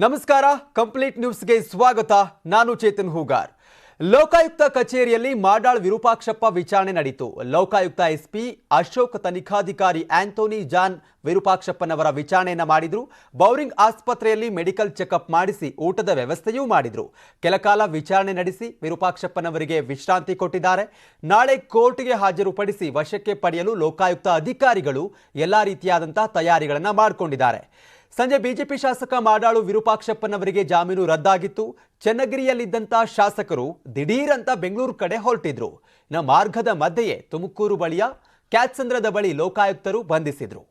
ನಮಸ್ಕಾರ ಕಂಪ್ಲೀಟ್ ನ್ಯೂಸ್ಗೆ ಸ್ವಾಗತ. ನಾನು ಚೇತನ್ ಹೂಗಾರ್. ಲೋಕಾಯುಕ್ತ ಕಚೇರಿಯಲ್ಲಿ ಮಾಡಾಳ್ ವಿರೂಪಾಕ್ಷಪ್ಪ ವಿಚಾರಣೆ ನಡೆಯಿತು. ಲೋಕಾಯುಕ್ತ ಎಸ್ಪಿ ಅಶೋಕ್ ತನಿಖಾಧಿಕಾರಿ ಆಂಟೋನಿ ಜಾನ್ ವಿರೂಪಾಕ್ಷಪ್ಪನವರ ವಿಚಾರಣೆಯನ್ನ ಮಾಡಿದ್ರು. ಬೌರಿಂಗ್ ಆಸ್ಪತ್ರೆಯಲ್ಲಿ ಮೆಡಿಕಲ್ ಚೆಕಪ್ ಮಾಡಿಸಿ ಊಟದ ವ್ಯವಸ್ಥೆಯೂ ಮಾಡಿದ್ರು. ಕೆಲಕಾಲ ವಿಚಾರಣೆ ನಡೆಸಿ ವಿರೂಪಾಕ್ಷಪ್ಪನವರಿಗೆ ವಿಶ್ರಾಂತಿ ಕೊಟ್ಟಿದ್ದಾರೆ. ನಾಳೆ ಕೋರ್ಟ್ಗೆ ಹಾಜರುಪಡಿಸಿ ವಶಕ್ಕೆ ಪಡೆಯಲು ಲೋಕಾಯುಕ್ತ ಅಧಿಕಾರಿಗಳು ಎಲ್ಲಾ ರೀತಿಯಾದಂತಹ ತಯಾರಿಗಳನ್ನ ಮಾಡಿಕೊಂಡಿದ್ದಾರೆ. ಸಂಜೆ ಬಿಜೆಪಿ ಶಾಸಕ ಮಾಡಾಳು ವಿರೂಪಾಕ್ಷಪ್ಪನವರಿಗೆ ಜಾಮೀನು ರದ್ದಾಗಿತ್ತು. ಚನ್ನಗಿರಿಯಲ್ಲಿದ್ದಂಥ ಶಾಸಕರು ದಿಢೀರಂತ ಬೆಂಗಳೂರು ಕಡೆ ಹೊರಟಿದ್ರು. ಮಾರ್ಗದ ಮಧ್ಯೆಯೇ ತುಮಕೂರು ಬಳಿಯ ಕ್ಯಾತ್ಸಂದ್ರದ ಬಳಿ ಲೋಕಾಯುಕ್ತರು ಬಂಧಿಸಿದ್ರು.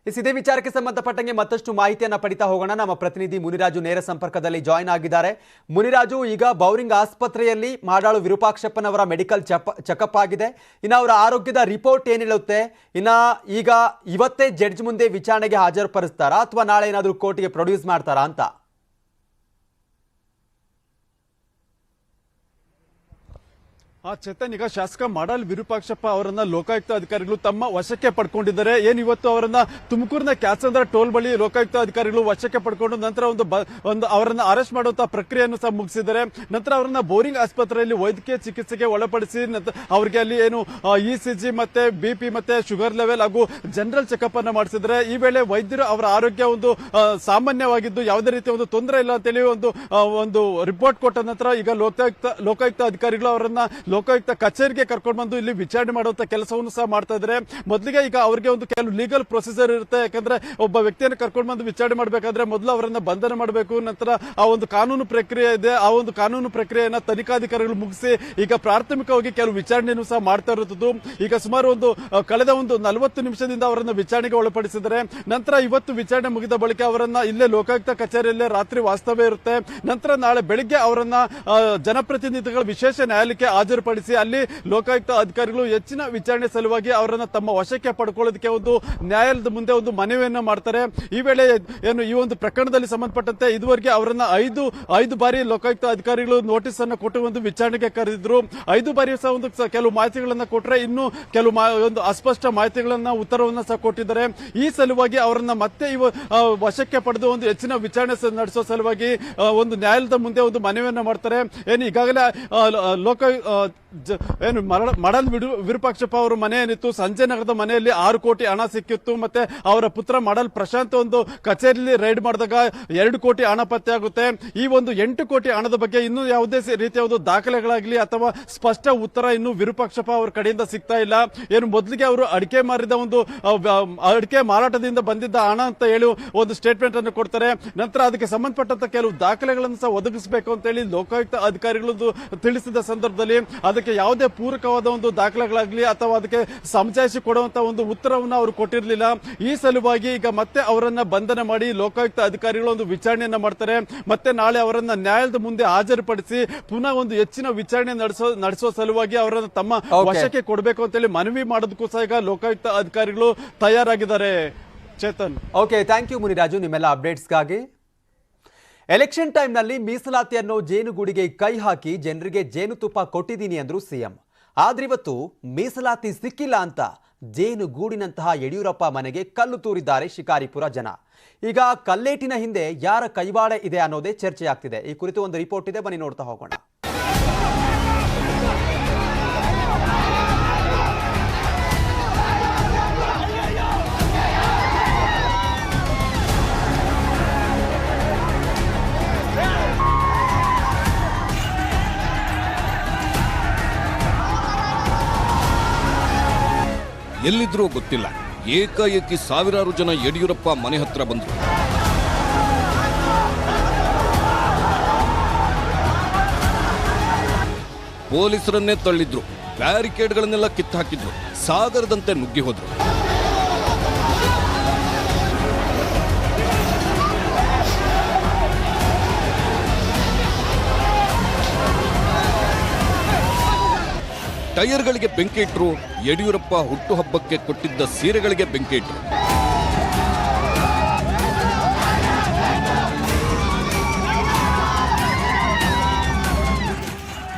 ಇದೇ ವಿಚಾರಕ್ಕೆ ಸಂಬಂಧಪಟ್ಟಂಗೆ ಮತ್ತಷ್ಟು ಮಾಹಿತಿಯನ್ನು ಪಡಿತಾ ಹೋಗೋಣ. ನಮ್ಮ ಪ್ರತಿನಿಧಿ ಮುನಿರಾಜು ನೇರ ಸಂಪರ್ಕದಲ್ಲಿ ಜಾಯಿನ್ ಆಗಿದ್ದಾರೆ. ಮುನಿರಾಜು, ಈಗ ಬೌರಿಂಗ್ ಆಸ್ಪತ್ರೆಯಲ್ಲಿ ಮಾಡಾಳು ವಿರೂಪಾಕ್ಷಪ್ಪನವರ ಮೆಡಿಕಲ್ ಚೆಕಪ್ ಆಗಿದೆ. ಇನ್ನು ಅವರ ಆರೋಗ್ಯದ ರಿಪೋರ್ಟ್ ಏನ್ ಹೇಳುತ್ತೆ? ಈಗ ಇವತ್ತೇ ಜಡ್ಜ್ ಮುಂದೆ ವಿಚಾರಣೆಗೆ ಹಾಜರುಪಡಿಸ್ತಾರಾ ಅಥವಾ ನಾಳೆ ಏನಾದರೂ ಕೋರ್ಟ್ಗೆ ಪ್ರೊಡ್ಯೂಸ್ ಮಾಡ್ತಾರಾ ಅಂತ? ಚೇತನ್, ಈಗ ಶಾಸಕ ಮಾಡಾಳ್ ವಿರೂಪಾಕ್ಷಪ್ಪ ಅವರನ್ನ ಲೋಕಾಯುಕ್ತ ಅಧಿಕಾರಿಗಳು ತಮ್ಮ ವಶಕ್ಕೆ ಪಡ್ಕೊಂಡಿದ್ದಾರೆ. ಇವತ್ತು ಅವರನ್ನ ತುಮಕೂರಿನ ಕ್ಯಾತ್ಸಂದ್ರ ಟೋಲ್ ಬಳಿ ಲೋಕಾಯುಕ್ತ ಅಧಿಕಾರಿಗಳು ವಶಕ್ಕೆ ಪಡ್ಕೊಂಡು ನಂತರ ಒಂದು ಅವರನ್ನ ಅರೆಸ್ಟ್ ಮಾಡುವಂತಹ ಪ್ರಕ್ರಿಯೆಯನ್ನು ಸಹ ಮುಗಿಸಿದ್ದಾರೆ. ನಂತರ ಅವರನ್ನ ಬೋರಿಂಗ್ ಆಸ್ಪತ್ರೆಯಲ್ಲಿ ವೈದ್ಯಕೀಯ ಚಿಕಿತ್ಸೆಗೆ ಒಳಪಡಿಸಿ ಅವರಿಗೆ ಅಲ್ಲಿ ಏನು ಇಸಿಜಿ ಮತ್ತೆ ಬಿಪಿ ಮತ್ತೆ ಶುಗರ್ ಲೆವೆಲ್ ಹಾಗೂ ಜನರಲ್ ಚೆಕಪ್ ಅನ್ನ ಮಾಡಿಸಿದ್ದಾರೆ. ಈ ವೇಳೆ ವೈದ್ಯರು ಅವರ ಆರೋಗ್ಯ ಒಂದು ಸಾಮಾನ್ಯವಾಗಿದ್ದು ಯಾವುದೇ ರೀತಿಯ ಒಂದು ತೊಂದರೆ ಇಲ್ಲ ಅಂತೇಳಿ ಒಂದು ರಿಪೋರ್ಟ್ ಕೊಟ್ಟ ನಂತರ ಈಗ ಲೋಕಾಯುಕ್ತ ಅಧಿಕಾರಿಗಳು ಅವರನ್ನ ಲೋಕಾಯುಕ್ತ ಕಚೇರಿಗೆ ಕರ್ಕೊಂಡು ಬಂದು ಇಲ್ಲಿ ವಿಚಾರಣೆ ಮಾಡುವಂತ ಕೆಲಸವನ್ನು ಸಹ ಮಾಡ್ತಾ ಇದ್ದಾರೆ. ಮೊದಲಿಗೆ ಈಗ ಅವರಿಗೆ ಒಂದು ಕೆಲವು ಲೀಗಲ್ ಪ್ರೊಸೀಜರ್ ಇರುತ್ತೆ. ಯಾಕಂದ್ರೆ ಒಬ್ಬ ವ್ಯಕ್ತಿಯನ್ನು ಕರ್ಕೊಂಡು ಬಂದು ವಿಚಾರಣೆ ಮಾಡಬೇಕಾದ್ರೆ ಮೊದಲು ಅವರನ್ನ ಬಂಧನ ಮಾಡಬೇಕು. ನಂತರ ಆ ಒಂದು ಕಾನೂನು ಪ್ರಕ್ರಿಯೆ ಇದೆ. ಆ ಒಂದು ಕಾನೂನು ಪ್ರಕ್ರಿಯೆಯನ್ನ ತನಿಖಾಧಿಕಾರಿಗಳು ಮುಗಿಸಿ ಈಗ ಪ್ರಾಥಮಿಕವಾಗಿ ಕೆಲವು ವಿಚಾರಣೆಯನ್ನು ಸಹ ಮಾಡ್ತಾ ಇರುತ್ತದೆ. ಈಗ ಸುಮಾರು ಕಳೆದ 40 ನಿಮಿಷದಿಂದ ಅವರನ್ನ ವಿಚಾರಣೆಗೆ ಒಳಪಡಿಸಿದ್ದಾರೆ. ನಂತರ ಇವತ್ತು ವಿಚಾರಣೆ ಮುಗಿದ ಬಳಿಕ ಅವರನ್ನ ಇಲ್ಲೇ ಲೋಕಾಯುಕ್ತ ಕಚೇರಿಯಲ್ಲೇ ರಾತ್ರಿ ವಾಸ್ತವ್ಯ ಇರುತ್ತೆ. ನಂತರ ನಾಳೆ ಬೆಳಿಗ್ಗೆ ಅವರನ್ನ ಜನಪ್ರತಿನಿಧಿಗಳ ವಿಶೇಷ ನ್ಯಾಯಾಲಯಕ್ಕೆ ಹಾಜರುಪಡಿಸಿ ಅಲ್ಲಿ ಲೋಕಾಯುಕ್ತ ಅಧಿಕಾರಿಗಳು ಹೆಚ್ಚಿನ ವಿಚಾರಣೆ ಸಲುವಾಗಿ ಅವರನ್ನ ತಮ್ಮ ವಶಕ್ಕೆ ಪಡ್ಕೊಳ್ಳೋದಕ್ಕೆ ಒಂದು ನ್ಯಾಯಾಲಯದ ಮುಂದೆ ಒಂದು ಮನವಿಯನ್ನ ಮಾಡ್ತಾರೆ. ಈ ವೇಳೆ ಈ ಒಂದು ಪ್ರಕರಣದಲ್ಲಿ ಸಂಬಂಧಪಟ್ಟಂತೆ ಇದುವರೆಗೆ ಅವರನ್ನ ಐದು ಬಾರಿ ಲೋಕಾಯುಕ್ತ ಅಧಿಕಾರಿಗಳು ನೋಟಿಸ್ ಅನ್ನು ಕೊಟ್ಟು ಒಂದು ವಿಚಾರಣೆಗೆ ಕರೆದಿದ್ರು. 5 ಬಾರಿ ಸಹ ಕೆಲವು ಮಾಹಿತಿಗಳನ್ನ ಕೊಟ್ಟರೆ ಇನ್ನು ಕೆಲವು ಒಂದು ಅಸ್ಪಷ್ಟ ಮಾಹಿತಿಗಳನ್ನ ಉತ್ತರವನ್ನ ಸಹ ಕೊಟ್ಟಿದ್ದಾರೆ. ಈ ಸಲುವಾಗಿ ಅವರನ್ನ ಮತ್ತೆ ವಶಕ್ಕೆ ಪಡೆದು ಒಂದು ಹೆಚ್ಚಿನ ವಿಚಾರಣೆ ನಡೆಸುವ ಸಲುವಾಗಿ ಒಂದು ನ್ಯಾಯಾಲಯದ ಮುಂದೆ ಒಂದು ಮನವಿಯನ್ನ ಮಾಡ್ತಾರೆ. ಈಗಾಗಲೇ ಮಾಡಾಳ್ ವಿರೂಪಾಕ್ಷಪ್ಪ ಅವರ ಮನೆ ಏನಿತ್ತು, ಸಂಜಯ್ ನಗರದ ಮನೆಯಲ್ಲಿ 6 ಕೋಟಿ ಹಣ ಸಿಕ್ಕಿತ್ತು. ಮತ್ತೆ ಅವರ ಪುತ್ರ ಮಾಡಾಳ್ ಪ್ರಶಾಂತ್ ಒಂದು ಕಚೇರಿಯಲ್ಲಿ ರೈಡ್ ಮಾಡಿದಾಗ 2 ಕೋಟಿ ಹಣ ಪತ್ತೆ ಆಗುತ್ತೆ. ಈ ಒಂದು 8 ಕೋಟಿ ಹಣದ ಬಗ್ಗೆ ಇನ್ನೂ ಯಾವುದೇ ರೀತಿಯ ಒಂದು ದಾಖಲೆಗಳಾಗಲಿ ಅಥವಾ ಸ್ಪಷ್ಟ ಉತ್ತರ ಇನ್ನು ವಿರೂಪಾಕ್ಷಪ್ಪ ಅವರ ಕಡೆಯಿಂದ ಸಿಗ್ತಾ ಇಲ್ಲ. ಮೊದಲಿಗೆ ಅವರು ಅಡಿಕೆ ಮಾರಾಟದಿಂದ ಬಂದಿದ್ದ ಹಣ ಅಂತ ಹೇಳಿ ಒಂದು ಸ್ಟೇಟ್ಮೆಂಟ್ ಅನ್ನು ಕೊಡ್ತಾರೆ. ನಂತರ ಅದಕ್ಕೆ ಸಂಬಂಧಪಟ್ಟಂತ ಕೆಲವು ದಾಖಲೆಗಳನ್ನು ಸಹ ಒದಗಿಸಬೇಕು ಅಂತ ಹೇಳಿ ಲೋಕಾಯುಕ್ತ ಅಧಿಕಾರಿಗಳು ತಿಳಿಸಿದ ಸಂದರ್ಭದಲ್ಲಿ ಅದಕ್ಕೆ ಯಾವುದೇ ಪೂರಕವಾದ ಒಂದು ದಾಖಲೆಗಳಾಗಲಿ ಅಥವಾ ಅದಕ್ಕೆ ಸಮಜಾಯಿಸಿ ಕೊಡುವಂತಹ ಒಂದು ಉತ್ತರವನ್ನು ಅವರು ಕೊಟ್ಟಿರಲಿಲ್ಲ. ಈ ಸಲುವಾಗಿ ಈಗ ಮತ್ತೆ ಅವರನ್ನ ಬಂಧನ ಮಾಡಿ ಲೋಕಾಯುಕ್ತ ಅಧಿಕಾರಿಗಳು ಒಂದು ವಿಚಾರಣೆಯನ್ನ ಮಾಡ್ತಾರೆ. ಮತ್ತೆ ನಾಳೆ ಅವರನ್ನ ನ್ಯಾಯಾಲಯದ ಮುಂದೆ ಹಾಜರುಪಡಿಸಿ ಪುನಃ ಒಂದು ಹೆಚ್ಚಿನ ವಿಚಾರಣೆ ನಡೆಸುವ ಸಲುವಾಗಿ ಅವರನ್ನ ತಮ್ಮ ವಶಕ್ಕೆ ಕೊಡಬೇಕು ಅಂತ ಹೇಳಿ ಮನವಿ ಮಾಡೋದಕ್ಕೂ ಸಹ ಈಗ ಲೋಕಾಯುಕ್ತ ಅಧಿಕಾರಿಗಳು ತಯಾರಾಗಿದ್ದಾರೆ. Chetan, okay, thank you Muniraju ನಿಮ್ಮೆಲ್ಲ ಅಪ್ಡೇಟ್ಸ್ಗಾಗಿ. ಎಲೆಕ್ಷನ್ ಟೈಮ್ನಲ್ಲಿ ಮೀಸಲಾತಿ ಅನ್ನೋ ಜೇನುಗೂಡಿಗೆ ಕೈ ಹಾಕಿ ಜನರಿಗೆ ಜೇನುತುಪ್ಪ ಕೊಟ್ಟಿದ್ದೀನಿ ಅಂದ್ರು ಸಿಎಂ. ಆದ್ರಿವತ್ತು ಮೀಸಲಾತಿ ಸಿಕ್ಕಿಲ್ಲ ಅಂತ ಜೇನುಗೂಡಿನಂತಹ ಯಡಿಯೂರಪ್ಪ ಮನೆಗೆ ಕಲ್ಲು ತೂರಿದ್ದಾರೆ ಶಿಕಾರಿಪುರ ಜನ. ಈಗ ಕಲ್ಲೇಟಿನ ಹಿಂದೆ ಯಾರ ಕೈವಾಡ ಇದೆ ಅನ್ನೋದೇ ಚರ್ಚೆಯಾಗ್ತಿದೆ. ಈ ಕುರಿತು ಒಂದು ರಿಪೋರ್ಟ್ ಇದೆ, ಬನ್ನಿ ನೋಡ್ತಾ ಹೋಗೋಣ. ಎಲ್ಲಿದ್ರೂ ಗೊತ್ತಿಲ್ಲ, ಏಕಾಏಕಿ ಸಾವಿರಾರು ಜನ ಯಡಿಯೂರಪ್ಪ ಮನೆ ಹತ್ರ ಬಂದರು. ಪೊಲೀಸರನ್ನೇ ತಳ್ಳಿದ್ರು, ಬ್ಯಾರಿಕೇಡ್ಗಳನ್ನೆಲ್ಲ ಕಿತ್ತು ಹಾಕಿದ್ರು, ಸಾಗರದಂತೆ ನುಗ್ಗಿ ಹೋದ್ರು. ಟೈರ್ಗಳಿಗೆ ಬೆಂಕಿ ಇಟ್ಟರು, ಯಡಿಯೂರಪ್ಪ ಹುಟ್ಟುಹಬ್ಬಕ್ಕೆ ಕೊಟ್ಟಿದ್ದ ಸೀರೆಗಳಿಗೆ ಬೆಂಕಿ ಇಟ್ಟರು.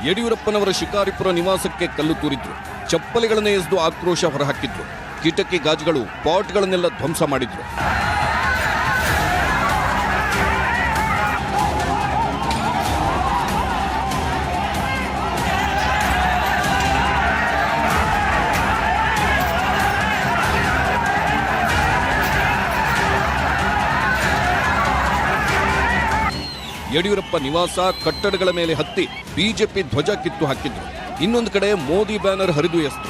ಯಡಿಯೂರಪ್ಪನವರ ಶಿಕಾರಿಪುರ ನಿವಾಸಕ್ಕೆ ಕಲ್ಲು ತೂರಿದ್ರು, ಚಪ್ಪಲಿಗಳನ್ನೇ ಎಸೆದು ಆಕ್ರೋಶ ಹೊರಹಾಕಿದ್ರು. ಕಿಟಕಿ ಗಾಜುಗಳು, ಪಾಟ್ಗಳನ್ನೆಲ್ಲ ಧ್ವಂಸ ಮಾಡಿದ್ರು. ಯಡಿಯೂರಪ್ಪ ನಿವಾಸ, ಕಟ್ಟಡಗಳ ಮೇಲೆ ಹತ್ತಿ ಬಿಜೆಪಿ ಧ್ವಜ ಕಿತ್ತು ಹಾಕಿದ್ರು. ಇನ್ನೊಂದು ಕಡೆ ಮೋದಿ ಬ್ಯಾನರ್ ಹರಿದು ಎಸ್ತು.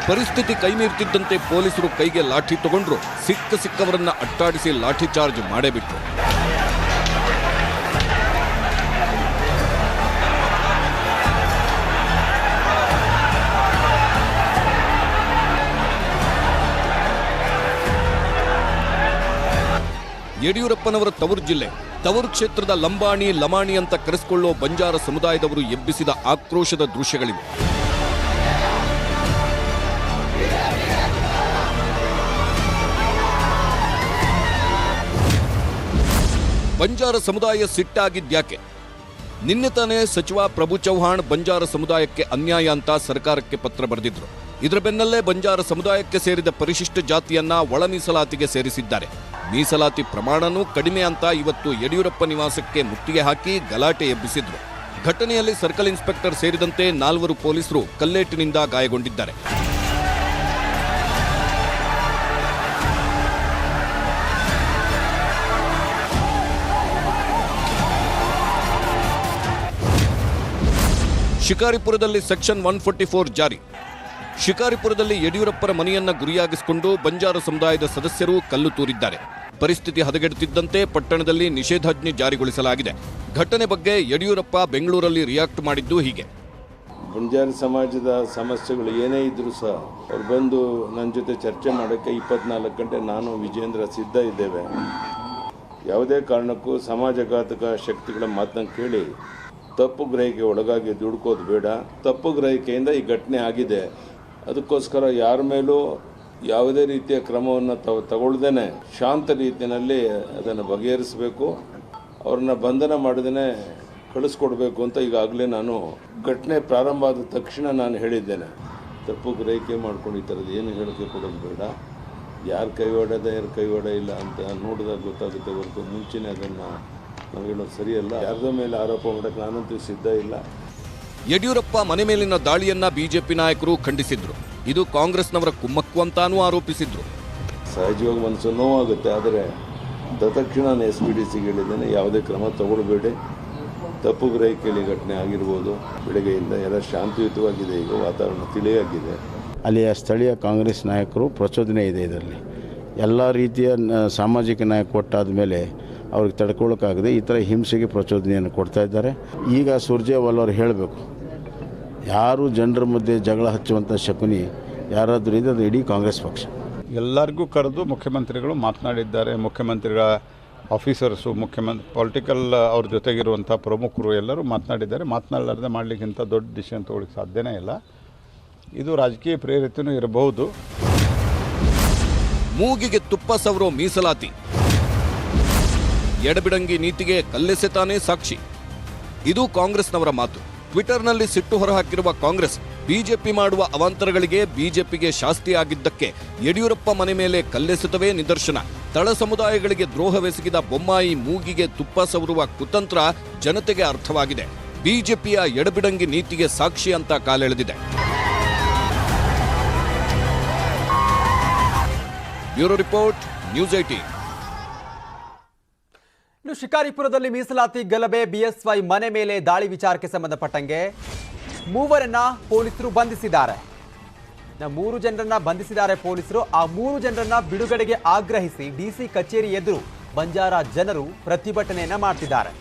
ಪರಿಸ್ಥಿತಿ ಕೈಮೀರ್ತಿದ್ದಂತೆ ಪೊಲೀಸರು ಕೈಗೆ ಲಾಠಿ ತಗೊಂಡ್ರು. ಸಿಕ್ಕವರನ್ನ ಅಟ್ಟಾಡಿಸಿ ಲಾಠಿ ಚಾರ್ಜ್ ಮಾಡೇ ಬಿಟ್ರು. ಯಡಿಯೂರಪ್ಪನವರ ತವರು ಜಿಲ್ಲೆ, ತವರು ಕ್ಷೇತ್ರದ ಲಂಬಾಣಿ, ಲಮಾಣಿ ಅಂತ ಕರೆಸಿಕೊಳ್ಳೋ ಬಂಜಾರ ಸಮುದಾಯದವರು ಎಬ್ಬಿಸಿದ ಆಕ್ರೋಶದ ದೃಶ್ಯಗಳಿವೆ. ಬಂಜಾರ ಸಮುದಾಯ ಸಿಟ್ಟಾಗಿದ್ಯಾಕೆ? ನಿನ್ನೆ ತಾನೇ ಸಚಿವ ಪ್ರಭು ಚೌಹಾಣ್ ಬಂಜಾರ ಸಮುದಾಯಕ್ಕೆ ಅನ್ಯಾಯ ಅಂತ ಸರ್ಕಾರಕ್ಕೆ ಪತ್ರ ಬರೆದಿದ್ರು. ಇದರ ಬೆನ್ನಲ್ಲೇ ಬಂಜಾರ ಸಮುದಾಯಕ್ಕೆ ಸೇರಿದ ಪರಿಶಿಷ್ಟ ಜಾತಿಯನ್ನ ಒಳ ಮೀಸಲಾತಿಗೆ ಸೇರಿಸಿದ್ದಾರೆ. ಮೀಸಲಾತಿ ಪ್ರಮಾಣನೂ ಕಡಿಮೆ ಅಂತ ಇವತ್ತು ಯಡಿಯೂರಪ್ಪ ನಿವಾಸಕ್ಕೆ ಮುತ್ತಿಗೆ ಹಾಕಿ ಗಲಾಟೆ ಎಬ್ಬಿಸಿದ್ರು. ಘಟನೆಯಲ್ಲಿ ಸರ್ಕಲ್ ಇನ್ಸ್ಪೆಕ್ಟರ್ ಸೇರಿದಂತೆ 4 ಪೊಲೀಸರು ಕಲ್ಲೇಟಿನಿಂದ ಗಾಯಗೊಂಡಿದ್ದಾರೆ. ಶಿಕಾರಿಪುರದಲ್ಲಿ ಸೆಕ್ಷನ್ 144 ಜಾರಿ. ಶಿಕಾರಿಪುರದಲ್ಲಿ ಯಡಿಯೂರಪ್ಪರ ಮನೆಯನ್ನ ಗುರಿಯಾಗಿಸಿಕೊಂಡು ಬಂಜಾರ ಸಮುದಾಯದ ಸದಸ್ಯರು ಕಲ್ಲು ತೂರಿದ್ದಾರೆ. ಪರಿಸ್ಥಿತಿ ಹದಗೆಡುತ್ತಿದ್ದಂತೆ ಪಟ್ಟಣದಲ್ಲಿ ನಿಷೇಧಾಜ್ಞೆ ಜಾರಿಗೊಳಿಸಲಾಗಿದೆ. ಘಟನೆ ಬಗ್ಗೆ ಯಡಿಯೂರಪ್ಪ ಬೆಂಗಳೂರಲ್ಲಿ ರಿಯಾಕ್ಟ್ ಮಾಡಿದ್ದು ಹೀಗೆ: ಬಂಜಾರ ಸಮಾಜದ ಸಮಸ್ಯೆಗಳು ಏನೇ ಇದ್ರೂ ಸಹ ಅವ್ರು ಬಂದು ನನ್ನ ಜೊತೆ ಚರ್ಚೆ ಮಾಡೋಕ್ಕೆ 24 ಗಂಟೆ ನಾನು ವಿಜೇಂದ್ರ ಸಿದ್ಧ ಇದ್ದೇವೆ. ಯಾವುದೇ ಕಾರಣಕ್ಕೂ ಸಮಾಜಘಾತಕ ಶಕ್ತಿಗಳ ಮಾತನ್ನು ಕೇಳಿ ತಪ್ಪು ಗ್ರಹಿಕೆ ಒಳಗಾಗಿ ದುಡ್ಕೋದು ಬೇಡ. ತಪ್ಪು ಗ್ರಹಿಕೆಯಿಂದ ಈ ಘಟನೆ ಆಗಿದೆ. ಅದಕ್ಕೋಸ್ಕರ ಯಾರ ಮೇಲೂ ಯಾವುದೇ ರೀತಿಯ ಕ್ರಮವನ್ನು ತಗೊಳ್ದೇನೆ ಶಾಂತ ರೀತಿಯಲ್ಲಿ ಅದನ್ನು ಬಗೆಹರಿಸಬೇಕು. ಅವ್ರನ್ನ ಬಂಧನ ಮಾಡದೇ ಕಳಿಸ್ಕೊಡ್ಬೇಕು ಅಂತ ಈಗಾಗಲೇ ನಾನು ಘಟನೆ ಪ್ರಾರಂಭ ಆದ ತಕ್ಷಣ ನಾನು ಹೇಳಿದ್ದೇನೆ. ತಪ್ಪು ಗ್ರಹಿಕೆ ಮಾಡ್ಕೊಂಡು ಈ ಥರದ್ದು ಏನು ಹೇಳಿಕೆ ಕೊಡೋದು ಬೇಡ. ಯಾರು ಕೈವಾಡದ ಯಾರು ಕೈವಾಡ ಇಲ್ಲ ಅಂತ ನೋಡಿದಾಗ ಗೊತ್ತಾಗುತ್ತೆ ಹೊರತು ಮುಂಚೆನೇ ಅದನ್ನು ನಾವು ಹೇಳೋದು ಸರಿಯಲ್ಲ. ಯಾರ್ದ ಮೇಲೆ ಆರೋಪ ಮಾಡೋಕ್ಕೆ ನಾನಂತೂ ಸಿದ್ಧ ಇಲ್ಲ. ಯಡಿಯೂರಪ್ಪ ಮನೆ ಮೇಲಿನ ದಾಳಿಯನ್ನ ಬಿಜೆಪಿ ನಾಯಕರು ಖಂಡಿಸಿದ್ರು. ಇದು ಕಾಂಗ್ರೆಸ್ನವರ ಕುಮ್ಮಕ್ಕು ಅಂತಾನೂ ಆರೋಪಿಸಿದ್ರು. ಸಹಜವಾಗಿ ಮನಸ್ಸು ನೋವಾಗುತ್ತೆ, ಆದರೆ ತತ್ಕ್ಷಣ ನಾನು SPDCಗೆ ಹೇಳಿದ್ದೇನೆ, ಯಾವುದೇ ಕ್ರಮ ತಗೊಳ್ಬೇಡಿ. ತಪ್ಪು ಗ್ರಹಿಕೆಯಲ್ಲಿ ಘಟನೆ ಆಗಿರ್ಬೋದು. ಬೆಳಗ್ಗೆಯಿಂದ ಎಲ್ಲ ಶಾಂತಿಯುತವಾಗಿದೆ. ಈಗ ವಾತಾವರಣ ತಿಳಿಯಾಗಿದೆ. ಅಲ್ಲಿಯ ಸ್ಥಳೀಯ ಕಾಂಗ್ರೆಸ್ ನಾಯಕರು ಪ್ರಚೋದನೆ ಇದೆ. ಇದರಲ್ಲಿ ಎಲ್ಲ ರೀತಿಯ ಸಾಮಾಜಿಕ ನಾಯಕ ಕೊಟ್ಟಾದ ಮೇಲೆ ಅವ್ರಿಗೆ ತಡ್ಕೊಳ್ಳೋಕ್ಕಾಗದೆ ಈ ಥರ ಹಿಂಸೆಗೆ ಪ್ರಚೋದನೆಯನ್ನು ಕೊಡ್ತಾ ಇದ್ದಾರೆ. ಈಗ ಸುರ್ಜೇವಾಲ ಅವರು ಹೇಳಬೇಕು, ಯಾರು ಜನರ ಮಧ್ಯೆ ಜಗಳ ಹಚ್ಚುವಂಥ ಶಕುನಿ ಯಾರಾದರೂ ಇದೆ ಅದು ಇಡೀ ಕಾಂಗ್ರೆಸ್ ಪಕ್ಷ. ಎಲ್ಲರಿಗೂ ಕರೆದು ಮುಖ್ಯಮಂತ್ರಿಗಳು ಮಾತನಾಡಿದ್ದಾರೆ. ಮುಖ್ಯಮಂತ್ರಿಗಳ ಆಫೀಸರ್ಸು, ಪೊಲಿಟಿಕಲ್ ಅವ್ರ ಜೊತೆಗಿರುವಂಥ ಪ್ರಮುಖರು ಎಲ್ಲರೂ ಮಾತನಾಡಿದ್ದಾರೆ. ಮಾತನಾಡಲಾರ್ದೆ ಮಾಡಲಿಕ್ಕಿಂತ ದೊಡ್ಡ ಡಿಸಿಷನ್ ತೊಗೊಳಿಕ್ಕೆ ಸಾಧ್ಯನೇ ಇಲ್ಲ. ಇದು ರಾಜಕೀಯ ಪ್ರೇರಿತನೂ ಇರಬಹುದು. ಮೂಗಿಗೆ ತುಪ್ಪ ಸವರೋ ಮೀಸಲಾತಿ, ಎಡಬಿಡಂಗಿ ನೀತಿಗೆ ಕಲ್ಲೆಸೆತಾನೇ ಸಾಕ್ಷಿ. ಇದು ಕಾಂಗ್ರೆಸ್ನವರ ಮಾತು. ಟ್ವಿಟರ್ನಲ್ಲಿ ಸಿಟ್ಟು ಹೊರಹಾಕಿರುವ ಕಾಂಗ್ರೆಸ್ ಬಿಜೆಪಿ ಮಾಡುವ ಅವಾಂತರಗಳಿಗೆ ಬಿಜೆಪಿಗೆ ಶಾಸ್ತಿ ಆಗಿದ್ದಕ್ಕೆ ಯಡಿಯೂರಪ್ಪ ಮನೆ ಮೇಲೆ ಕಲ್ಲೆಸೆತವೇ ನಿದರ್ಶನ. ತಳ ಸಮುದಾಯಗಳಿಗೆ ದ್ರೋಹವೆಸಗಿದ ಬೊಮ್ಮಾಯಿ ಮೂಗಿಗೆ ತುಪ್ಪ ಸವರುವ ಕುತಂತ್ರ ಜನತೆಗೆ ಅರ್ಥವಾಗಿದೆ. ಬಿಜೆಪಿಯ ಎಡಬಿಡಂಗಿ ನೀತಿಗೆ ಸಾಕ್ಷಿ ಅಂತ ಕಾಲೆಳೆದಿದೆ. Bureau report, news 18. ಇನ್ನು ಶಿಕಾರಿಪುರದಲ್ಲಿ ಮೀಸಲಾತಿ ಗಲಭೆ, ಬಿಎಸ್ವೈ ಮನೆ ಮೇಲೆ ದಾಳಿ ವಿಚಾರಕ್ಕೆ ಸಂಬಂಧಪಟ್ಟಂಗೆ 3 ಪೊಲೀಸರು ಬಂಧಿಸಿದ್ದಾರೆ. 3 ಜನರನ್ನ ಬಂಧಿಸಿದ್ದಾರೆ ಪೊಲೀಸರು. ಆ 3 ಜನರನ್ನ ಬಿಡುಗಡೆಗೆ ಆಗ್ರಹಿಸಿ ಡಿಸಿ ಕಚೇರಿ ಎದುರು ಬಂಜಾರ ಜನರು ಪ್ರತಿಭಟನೆಯನ್ನ ಮಾಡ್ತಿದ್ದಾರೆ.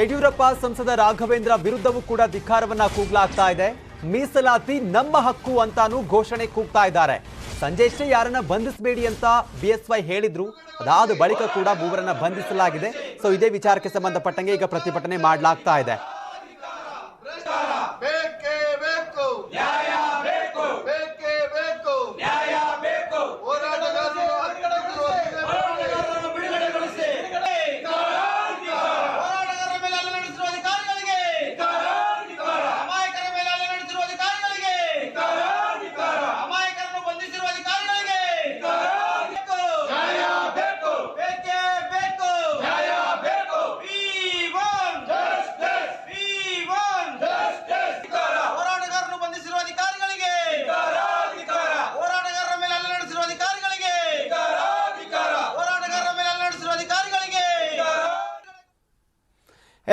ಯಡಿಯೂರಪ್ಪ ಸಂಸದ ರಾಘವೇಂದ್ರ ವಿರುದ್ಧವೂ ಕೂಡ ಧಿಕ್ಕಾರವನ್ನ ಕೂಗಲಾಗ್ತಾ ಇದೆ. ಮೀಸಲಾತಿ ನಮ್ಮ ಹಕ್ಕು ಅಂತಾನೂ ಘೋಷಣೆ ಕೂಗ್ತಾ ಇದ್ದಾರೆ. ಸಂಜೆಷ್ಟೇ ಯಾರನ್ನ ಬಂಧಿಸಬೇಡಿ ಅಂತ ಬಿಎಸ್ವೈ ಹೇಳಿದ್ರು. ಅದಾದ ಬಳಿಕ ಕೂಡ 3 ಬಂಧಿಸಲಾಗಿದೆ. ಸೊ ಇದೇ ವಿಚಾರಕ್ಕೆ ಸಂಬಂಧಪಟ್ಟಂಗೆ ಈಗ ಪ್ರತಿಭಟನೆ ಮಾಡಲಾಗ್ತಾ ಇದೆ.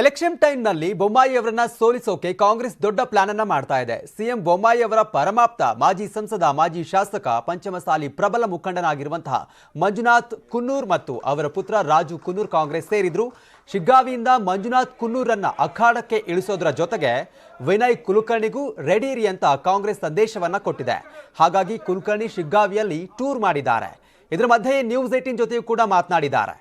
ಎಲೆಕ್ಷನ್ ಟೈಮ್ನಲ್ಲಿ ಬೊಮ್ಮಾಯಿ ಅವರನ್ನ ಸೋಲಿಸೋಕೆ ಕಾಂಗ್ರೆಸ್ ದೊಡ್ಡ ಪ್ಲಾನ್ ಅನ್ನ ಮಾಡ್ತಾ ಇದೆ. ಸಿಎಂ ಬೊಮ್ಮಾಯಿ ಅವರ ಪರಮಾಪ್ತ ಮಾಜಿ ಸಂಸದ, ಮಾಜಿ ಶಾಸಕ, ಪಂಚಮಸಾಲಿ ಪ್ರಬಲ ಮುಖಂಡನಾಗಿರುವಂತಹ ಮಂಜುನಾಥ್ ಕುನ್ನೂರ್ ಮತ್ತು ಅವರ ಪುತ್ರ ರಾಜು ಕುನ್ನೂರ್ ಕಾಂಗ್ರೆಸ್ ಸೇರಿದ್ರು. ಶಿಗ್ಗಾವಿಯಿಂದ ಮಂಜುನಾಥ್ ಕುನ್ನೂರನ್ನ ಅಖಾಡಕ್ಕೆ ಇಳಿಸೋದ್ರ ಜೊತೆಗೆ ವಿನಯ್ ಕುಲಕರ್ಣಿಗೂ ರೆಡಿ ಇರಿ ಅಂತ ಕಾಂಗ್ರೆಸ್ ಸಂದೇಶವನ್ನ ಕೊಟ್ಟಿದೆ. ಹಾಗಾಗಿ ಕುಲಕರ್ಣಿ ಶಿಗ್ಗಾವಿಯಲ್ಲಿ ಟೂರ್ ಮಾಡಿದ್ದಾರೆ. ಇದರ ಮಧ್ಯೆ ನ್ಯೂಸ್ 18 ಜೊತೆಯೂ ಕೂಡ ಮಾತನಾಡಿದ್ದಾರೆ.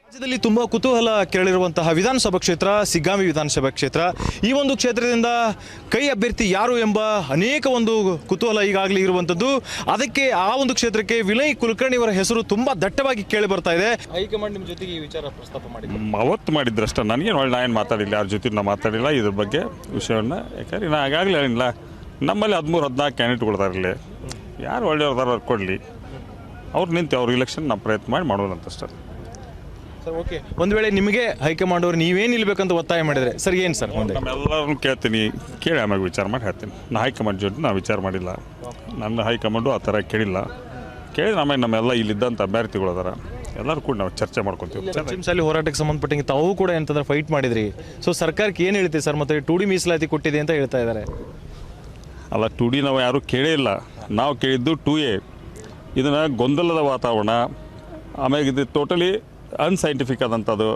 ರಾಜ್ಯದಲ್ಲಿ ತುಂಬಾ ಕುತೂಹಲ ಕೇಳಿರುವಂತಹ ವಿಧಾನಸಭಾ ಕ್ಷೇತ್ರ ಶಿಗ್ಗಾವಿ ವಿಧಾನಸಭಾ ಕ್ಷೇತ್ರ. ಈ ಒಂದು ಕ್ಷೇತ್ರದಿಂದ ಕೈ ಅಭ್ಯರ್ಥಿ ಯಾರು ಎಂಬ ಅನೇಕ ಒಂದು ಕುತೂಹಲ ಈಗಾಗಲೇ ಇರುವಂಥದ್ದು. ಅದಕ್ಕೆ ಆ ಒಂದು ಕ್ಷೇತ್ರಕ್ಕೆ ವಿನಯ್ ಕುಲಕರ್ಣಿ ಅವರ ಹೆಸರು ತುಂಬಾ ದಟ್ಟವಾಗಿ ಕೇಳಿ ಬರ್ತಾ ಇದೆ. ಹೈಕಮಾಂಡ್ ನಿಮ್ಮ ಜೊತೆಗೆ ಈ ವಿಚಾರ ಪ್ರಸ್ತಾಪ ಮಾಡಿದ್ರು, ಅವತ್ತು ಮಾಡಿದ್ರಷ್ಟೇ. ನನಗೆ ನಾನು ಮಾತಾಡಿಲ್ಲ, ಯಾರ ಜೊತೆ ನಾನು ಮಾತಾಡಿಲ್ಲ ಇದ್ರ ಬಗ್ಗೆ ವಿಷಯವನ್ನು. ಯಾಕಂದ್ರೆ ನಾನು ಆಗಾಗಲೇ ಹೇಳಿಲ್ಲ, ನಮ್ಮಲ್ಲಿ 13-14 ಕ್ಯಾಂಡಿಡೇಟ್ಗಳಿದಾರಲ್ಲಿ, ಯಾರು ಒಳ್ಳೆಯವ್ರದಾರ ಕೊಡಲಿ, ಅವ್ರು ನಿಂತು ಅವ್ರ ಇಲೆಕ್ಷನ್ ನಾವು ಪ್ರಯತ್ನ ಮಾಡಿ ಮಾಡೋದಂತಷ್ಟೇ. ಸರ್ ಓಕೆ, ಒಂದು ವೇಳೆ ನಿಮಗೆ ಹೈಕಮಾಂಡ್ ಅವರು ನೀವೇನು ನಿಲ್ಬೇಕಂತ ಒತ್ತಾಯ ಮಾಡಿದರೆ ಸರ್ ಏನು ಸರ್? ಮುಂದೆ ನಮ್ಮೆಲ್ಲರೂ ಕೇಳ್ತೀನಿ, ಕೇಳಿ ಆಮೇಲೆ ವಿಚಾರ ಮಾಡಿ ಹೇಳ್ತೀನಿ. ನಾನು ಹೈಕಮಾಂಡ್ ಜೊತೆ ನಾವು ವಿಚಾರ ಮಾಡಿಲ್ಲ, ನನ್ನ ಹೈಕಮಾಂಡು ಆ ಥರ ಕೇಳಿಲ್ಲ. ಕೇಳಿದ್ರೆ ಆಮೇಲೆ ನಮ್ಮೆಲ್ಲ ಇಲ್ಲಿದ್ದಂಥ ಅಭ್ಯರ್ಥಿಗಳು ಅದಾರ, ಎಲ್ಲರೂ ಕೂಡ ನಾವು ಚರ್ಚೆ ಮಾಡ್ಕೊತೀವಿ. ಪಂಚಮಸಾಲಿ ಹೋರಾಟಕ್ಕೆ ಸಂಬಂಧಪಟ್ಟಂಗೆ ತಾವು ಕೂಡ ಎಂತಂದ್ರೆ ಫೈಟ್ ಮಾಡಿದ್ರಿ. ಸೊ ಸರ್ಕಾರಕ್ಕೆ ಏನು ಹೇಳ್ತೀವಿ ಸರ್? ಮತ್ತೆ 2D ಮೀಸಲಾತಿ ಕೊಟ್ಟಿದೆ ಅಂತ ಹೇಳ್ತಾ ಇದ್ದಾರೆ. ಅಲ್ಲ, 2D ನಾವು ಯಾರೂ ಕೇಳೇ ಇಲ್ಲ, ನಾವು ಕೇಳಿದ್ದು 2A. ಇದನ್ನು ಗೊಂದಲದ ವಾತಾವರಣ, ಆಮೇಲೆ ಇದು ಟೋಟಲಿ ಅನ್ಸೈಂಟಿಫಿಕ್ ಆದಂಥದ್ದು.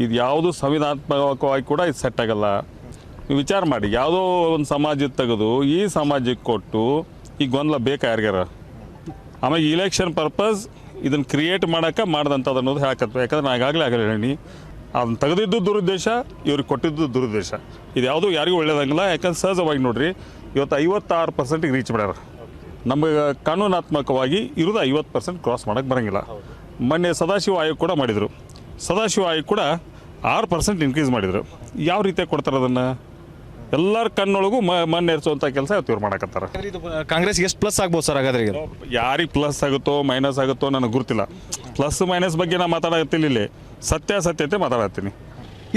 ಇದು ಯಾವುದು ಸಂವಿಧಾನಾತ್ಮಕವಾಗಿ ಕೂಡ ಇದು ಸೆಟ್ ಆಗಲ್ಲ. ನೀವು ವಿಚಾರ ಮಾಡಿ, ಯಾವುದೋ ಒಂದು ಸಮಾಜಕ್ಕೆ ತೆಗೆದು ಈ ಸಮಾಜಕ್ಕೆ ಕೊಟ್ಟು ಈ ಗೊಂದಲ ಬೇಕಾ ಯಾರಿಗಾರ? ಆಮೇಲೆ ಇಲೆಕ್ಷನ್ ಪರ್ಪಸ್ ಇದನ್ನು ಕ್ರಿಯೇಟ್ ಮಾಡೋಕ್ಕೆ ಮಾಡ್ದಂಥದ್ದು ಅನ್ನೋದು ಹೇಳಕತ್ವ. ಯಾಕಂದ್ರೆ ನಾನು ಈಗಾಗಲೇ ಹೇಳಿ, ಅದನ್ನು ತೆಗೆದಿದ್ದು ದುರುದ್ದೇಶ, ಇವ್ರಿಗೆ ಕೊಟ್ಟಿದ್ದು ದುರುದ್ದೇಶ. ಇದು ಯಾವುದೂ ಯಾರಿಗೂ ಒಳ್ಳೇದಂಗಿಲ್ಲ. ಯಾಕಂದ್ರೆ ಸಹಜವಾಗಿ ನೋಡಿರಿ, ಇವತ್ತು 56% ರೀಚ್ ಮಾಡ್ಯಾರ. ನಮಗೆ ಕಾನೂನಾತ್ಮಕವಾಗಿ ಇರೋದು 50% ಕ್ರಾಸ್ ಮಾಡೋಕ್ಕೆ ಬರೋಂಗಿಲ್ಲ. ಮೊನ್ನೆ ಸದಾಶಿವ ಆಯೋಗ ಕೂಡ ಮಾಡಿದರು. ಸದಾಶಿವ ಆಯೋಗ ಕೂಡ 6% ಇನ್ಕ್ರೀಸ್ ಮಾಡಿದರು. ಯಾವ ರೀತಿಯಾಗಿ ಕೊಡ್ತಾರೆ ಅದನ್ನು? ಎಲ್ಲರ ಕಣ್ಣೊಳಗೂ ಮಣ್ಣು ಏರಿಸುವಂಥ ಕೆಲಸ ಇವತ್ತು ಇವ್ರು ಮಾಡಕತ್ತಾರೆ. ಕಾಂಗ್ರೆಸ್ಗೆ ಎಷ್ಟು ಪ್ಲಸ್ ಆಗ್ಬೋದು ಸರ್ ಹಾಗಾದ್ರೆ? ಯಾರಿಗೆ ಪ್ಲಸ್ ಆಗುತ್ತೋ ಮೈನಸ್ ಆಗುತ್ತೋ ನನಗೆ ಗೊತ್ತಿಲ್ಲ. ಪ್ಲಸ್ ಮೈನಸ್ ಬಗ್ಗೆ ನಾನು ಮಾತಾಡತ್ತಿಲ್ಲ, ಇಲ್ಲಿ ಸತ್ಯಾಸತ್ಯತೆ ಮಾತಾಡತ್ತೀನಿ.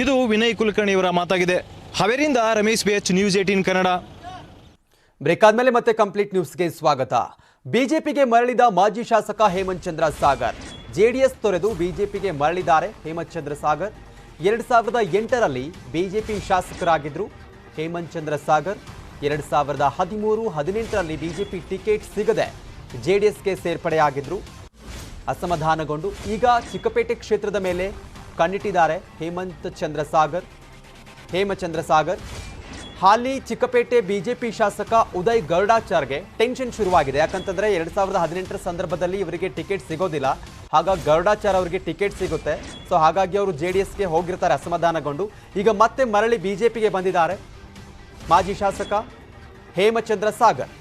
ಇದು ವಿನಯ್ ಕುಲಕರ್ಣಿ ಅವರ ಮಾತಾಗಿದೆ. ಹಾವೇರಿಯಿಂದ Ramesh BH, news 18 Kannada. Break ಆದ್ಮೇಲೆ ಮತ್ತೆ ಕಂಪ್ಲೀಟ್ ನ್ಯೂಸ್ಗೆ ಸ್ವಾಗತ. ಬಿಜೆಪಿಗೆ ಮರಳಿದ ಮಾಜಿ ಶಾಸಕ ಹೇಮಂತ್ ಚಂದ್ರ ಸಾಗರ್. ಜೆಡಿಎಸ್ ತೊರೆದು ಬಿಜೆಪಿಗೆ ಮರಳಿದ್ದಾರೆ ಹೇಮಂತ್ ಚಂದ್ರ ಸಾಗರ್. 2008ರಲ್ಲಿ ಬಿಜೆಪಿ ಶಾಸಕರಾಗಿದ್ದರು ಹೇಮಂತ್ ಚಂದ್ರ ಸಾಗರ್. 2013-18ರಲ್ಲಿ ಬಿಜೆಪಿ ಟಿಕೆಟ್ ಸಿಗದೆ ಜೆಡಿಎಸ್ಗೆ ಸೇರ್ಪಡೆಯಾಗಿದ್ದರು. ಅಸಮಾಧಾನಗೊಂಡು ಈಗ ಚಿಕ್ಕಪೇಟೆ ಕ್ಷೇತ್ರದ ಮೇಲೆ ಕಣ್ಣಿಟ್ಟಿದ್ದಾರೆ ಹೇಮಚಂದ್ರ ಸಾಗರ್. ಹಾಲಿ ಚಿಕ್ಕಪೇಟೆ ಬಿಜೆಪಿ ಶಾಸಕ ಉದಯ್ ಗರುಡಾಚಾರ್ಗೆ ಟೆನ್ಷನ್ ಶುರುವಾಗಿದೆ. ಯಾಕಂತಂದ್ರೆ 2018ರ ಸಂದರ್ಭದಲ್ಲಿ ಇವರಿಗೆ ಟಿಕೆಟ್ ಸಿಗೋದಿಲ್ಲ, ಹಾಗಾಗಿ ಗರುಡಾಚಾರ್ ಅವರಿಗೆ ಟಿಕೆಟ್ ಸಿಗುತ್ತೆ. ಸೊ ಹಾಗಾಗಿ ಅವರು ಜೆಡಿಎಸ್ಗೆ ಹೋಗಿರ್ತಾರೆ ಅಸಮಾಧಾನಗೊಂಡು. ಈಗ ಮತ್ತೆ ಮರಳಿ ಬಿಜೆಪಿಗೆ ಬಂದಿದ್ದಾರೆ ಮಾಜಿ ಶಾಸಕ ಹೇಮಚಂದ್ರ ಸಾಗರ್.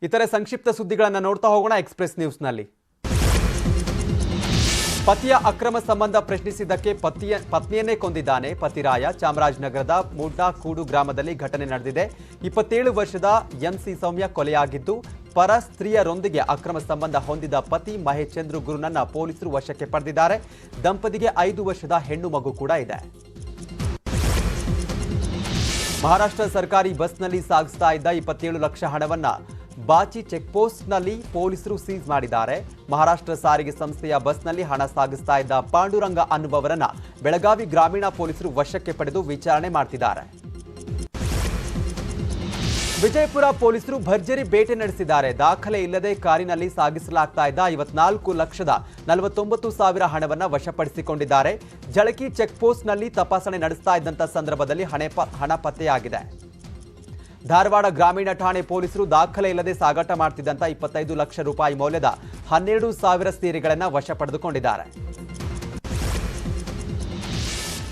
ಇತರೆ ಸಂಕ್ಷಿಪ್ತ ಸುದ್ದಿಗಳನ್ನು ನೋಡ್ತಾ ಹೋಗೋಣ ಎಕ್ಸ್ಪ್ರೆಸ್ ನ್ಯೂಸ್ನಲ್ಲಿ. ಪತಿಯ ಅಕ್ರಮ ಸಂಬಂಧ ಪ್ರಶ್ನಿಸಿದ್ದಕ್ಕೆ ಪತ್ನಿಯನ್ನೇ ಕೊಂದಿದ್ದಾನೆ ಪತಿರಾಯ. ಚಾಮರಾಜನಗರದ ಮೂಡ್ನಾಕೂಡು ಗ್ರಾಮದಲ್ಲಿ ಘಟನೆ ನಡೆದಿದೆ. 27 ವರ್ಷದ MC ಸೌಮ್ಯ ಕೊಲೆಯಾಗಿದ್ದು, ಪರ ಸ್ತ್ರೀಯರೊಂದಿಗೆ ಅಕ್ರಮ ಸಂಬಂಧ ಹೊಂದಿದ ಪತಿ ಮಹೇಶ್ಚಂದ್ರ ಗುರುನನ್ನ ಪೊಲೀಸರು ವಶಕ್ಕೆ ಪಡೆದಿದ್ದಾರೆ. ದಂಪತಿಗೆ 5 ವರ್ಷದ ಹೆಣ್ಣು ಮಗು ಕೂಡ ಇದೆ. ಮಹಾರಾಷ್ಟ್ರ ಸರ್ಕಾರಿ ಬಸ್ನಲ್ಲಿ ಸಾಗಿಸ್ತಾ ಇದ್ದ 27 ಲಕ್ಷ ಹಣವನ್ನ ಬಾಚಿ ಚೆಕ್ಪೋಸ್ಟ್ನಲ್ಲಿ ಪೊಲೀಸರು ಸೀಸ್ ಮಾಡಿದ್ದಾರೆ. ಮಹಾರಾಷ್ಟ್ರ ಸಾರಿಗೆ ಸಂಸ್ಥೆಯ ಬಸ್ನಲ್ಲಿ ಹಣ ಸಾಗಿಸ್ತಾ ಇದ್ದ ಪಾಂಡುರಂಗ ಅನ್ನುವವರನ್ನ ಬೆಳಗಾವಿ ಗ್ರಾಮೀಣ ಪೊಲೀಸರು ವಶಕ್ಕೆ ಪಡೆದು ವಿಚಾರಣೆ ಮಾಡ್ತಿದ್ದಾರೆ. ವಿಜಯಪುರ ಪೊಲೀಸರು ಭರ್ಜರಿ ಬೇಟೆ ನಡೆಸಿದ್ದಾರೆ. ದಾಖಲೆ ಇಲ್ಲದೆ ಕಾರಿನಲ್ಲಿ ಸಾಗಿಸಲಾಗ್ತಾ ಇದ್ದ 54,49,000 ಹಣವನ್ನ ವಶಪಡಿಸಿಕೊಂಡಿದ್ದಾರೆ. ಜಳಕಿ ಚೆಕ್ಪೋಸ್ಟ್ನಲ್ಲಿ ತಪಾಸಣೆ ನಡೆಸ್ತಾ ಇದ್ದಂಥ ಸಂದರ್ಭದಲ್ಲಿ ಹಣ ಪತ್ತೆಯಾಗಿದೆ. ಧಾರವಾಡ ಗ್ರಾಮೀಣ ಠಾಣೆ ಪೊಲೀಸರು ದಾಖಲೆ ಇಲ್ಲದೆ ಸಾಗಾಟ ಮಾಡ್ತಿದ್ದಂಥ 25 ಲಕ್ಷ ರೂಪಾಯಿ ಮೌಲ್ಯದ 12,000 ಸೀರೆಗಳನ್ನು ವಶ ಪಡೆದುಕೊಂಡಿದ್ದಾರೆ.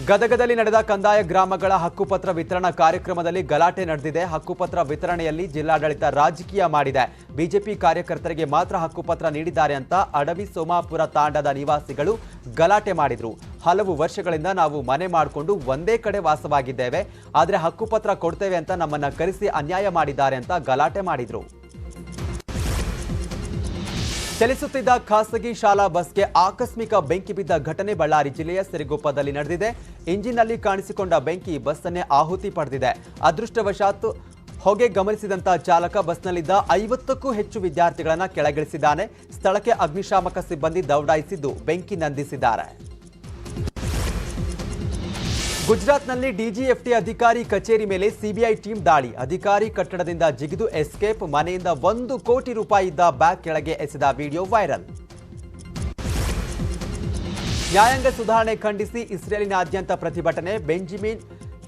ಗದಗದಲ್ಲಿ ನಡೆದ ಕಂದಾಯ ಗ್ರಾಮಗಳ ಹಕ್ಕುಪತ್ರ ವಿತರಣಾ ಕಾರ್ಯಕ್ರಮದಲ್ಲಿ ಗಲಾಟೆ ನಡೆದಿದೆ. ಹಕ್ಕುಪತ್ರ ವಿತರಣೆಯಲ್ಲಿ ಜಿಲ್ಲಾಡಳಿತ ರಾಜಕೀಯ ಮಾಡಿದೆ. ಬಿಜೆಪಿ ಕಾರ್ಯಕರ್ತರಿಗೆ ಮಾತ್ರ ಹಕ್ಕುಪತ್ರ ನೀಡಿದ್ದಾರೆ ಅಂತ ಅಡವಿ ಸೋಮಾಪುರ ತಾಂಡದ ನಿವಾಸಿಗಳು ಗಲಾಟೆ ಮಾಡಿದ್ರು. ಹಲವು ವರ್ಷಗಳಿಂದ ನಾವು ಮನೆ ಮಾಡಿಕೊಂಡು ಒಂದೇ ಕಡೆ ವಾಸವಾಗಿದ್ದೇವೆ, ಆದರೆ ಹಕ್ಕುಪತ್ರ ಕೊಡ್ತೇವೆ ಅಂತ ನಮ್ಮನ್ನ ಕರೆಸಿ ಅನ್ಯಾಯ ಮಾಡಿದ್ದಾರೆ ಅಂತ ಗಲಾಟೆ ಮಾಡಿದ್ರು. ಚಲಿಸುತ್ತಿದ್ದ ಖಾಸಗಿ ಶಾಲಾ ಬಸ್ಗೆ ಆಕಸ್ಮಿಕ ಬೆಂಕಿ ಬಿದ್ದ ಘಟನೆ ಬಳ್ಳಾರಿ ಜಿಲ್ಲೆಯ ಸಿರಿಗೊಪ್ಪದಲ್ಲಿ ನಡೆದಿದೆ. ಇಂಜಿನ್ನಲ್ಲಿ ಕಾಣಿಸಿಕೊಂಡ ಬೆಂಕಿ ಬಸ್ಸನ್ನೇ ಆಹುತಿ ಪಡೆದಿದೆ. ಅದೃಷ್ಟವಶಾತ್ ಹೊಗೆ ಗಮನಿಸಿದಂತ ಚಾಲಕ ಬಸ್ನಲ್ಲಿದ್ದ 50ಕ್ಕೂ ಹೆಚ್ಚು ವಿದ್ಯಾರ್ಥಿಗಳನ್ನು ಕೆಳಗಿಳಿಸಿದ್ದಾನೆ. ಸ್ಥಳಕ್ಕೆ ಅಗ್ನಿಶಾಮಕ ಸಿಬ್ಬಂದಿ ದೌಡಾಯಿಸಿದ್ದು ಬೆಂಕಿ ನಂದಿಸಿದ್ದಾರೆ. ಗುಜರಾತ್ನಲ್ಲಿ ಡಿಜಿಎಫ್ಟಿ ಅಧಿಕಾರಿ ಕಚೇರಿ ಮೇಲೆ ಸಿಬಿಐ ಟೀಮ್ ದಾಳಿ. ಅಧಿಕಾರಿ ಕಟ್ಟಡದಿಂದ ಜಿಗಿದು ಎಸ್ಕೇಪ್. ಮನೆಯಿಂದ 1 ಕೋಟಿ ರೂಪಾಯಿ ಇದ್ದ ಬ್ಯಾಗ್ ಕೆಳಗೆ ಎಸೆದ ವಿಡಿಯೋ ವೈರಲ್. ನ್ಯಾಯಾಂಗ ಸುಧಾರಣೆ ಖಂಡಿಸಿ ಇಸ್ರೇಲಿನಾದ್ಯಂತ ಪ್ರತಿಭಟನೆ. ಬೆಂಜಮಿನ್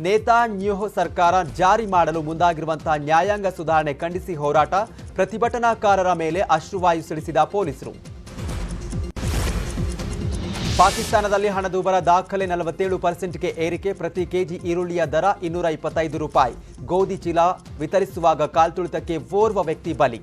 ನೇತಾನ್ಯಾಹು ಸರ್ಕಾರ ಜಾರಿ ಮಾಡಲು ಮುಂದಾಗಿರುವಂತಹ ನ್ಯಾಯಾಂಗ ಸುಧಾರಣೆ ಖಂಡಿಸಿ ಹೋರಾಟ. ಪ್ರತಿಭಟನಾಕಾರರ ಮೇಲೆ ಅಶ್ರುವಾಯು ಸಿಡಿಸಿದ ಪೊಲೀಸರು. ಪಾಕಿಸ್ತಾನದಲ್ಲಿ ಹಣದುಬ್ಬರ ದಾಖಲೆ 47%ಗೆ ಏರಿಕೆ. ಪ್ರತಿ ಕೆಜಿ ಈರುಳ್ಳಿಯ ದರ 225 ರೂಪಾಯಿ. ಗೋಧಿ ಚೀಲ ವಿತರಿಸುವಾಗ ಕಾಲ್ತುಳಿತಕ್ಕೆ ಓರ್ವ ವ್ಯಕ್ತಿ ಬಲಿ.